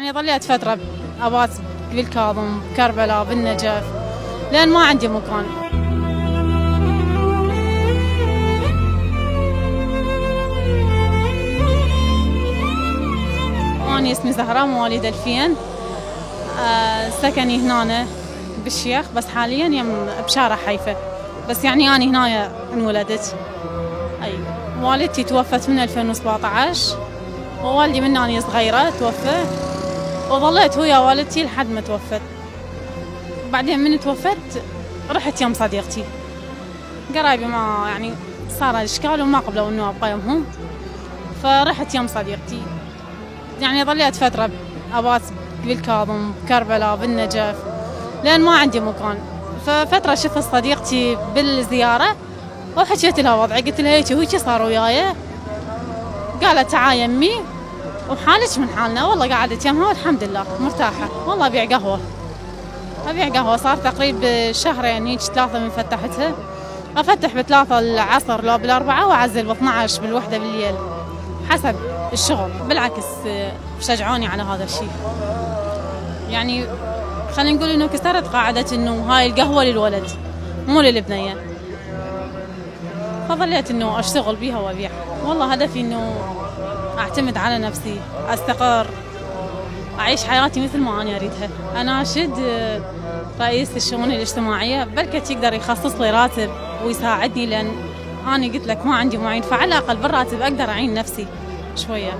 يعني ظليت فترة أبات بالكاظم، بكربلاء، بالنجف، لأن ما عندي مكان. أنا اسمي زهراء، مواليد 2000. سكني هنا بالشيخ، بس حاليا يم بشارع حيفا، بس يعني أنا هنا انولدت. أي والدتي توفت من 2017، ووالدي من أنا صغيرة توفى، وظليت ويا والدتي لحد ما توفت. بعدين من توفت رحت يم صديقتي، قرايبي ما يعني صار إشكال وما قبلوا إنه أبقى يمهم، فرحت يم صديقتي. يعني ظليت فترة أبات بالكاظم، بكربلاء، بالنجف، لأن ما عندي مكان. ففترة شفت صديقتي بالزيارة وحكيت لها وضعي، قلت لها هيك وهيك صار وياي. قالت تعال يمي وحالك من حالنا. والله قعدت يمها والحمد لله مرتاحة. والله أبيع قهوة صار تقريبا شهرين هيك 3 من فتحتها. أفتح ب3 العصر لو بال4 وأعزل ب12 بالوحدة بالليل حسب الشغل. بالعكس شجعوني على هذا الشيء، يعني خلينا نقول إنه كسرت قاعدة إنه هاي القهوة للولد مو للبنية، فظليت إنه أشتغل بيها وأبيعها. والله هدفي إنه أعتمد على نفسي، أستقر، أعيش حياتي مثل ما أنا أريدها. أناشد رئيس الشؤون الاجتماعية بلكت يقدر يخصص لي راتب ويساعدني، لأن أنا قلت لك ما عندي معين، فعلى الأقل بالراتب أقدر أعين نفسي شوية.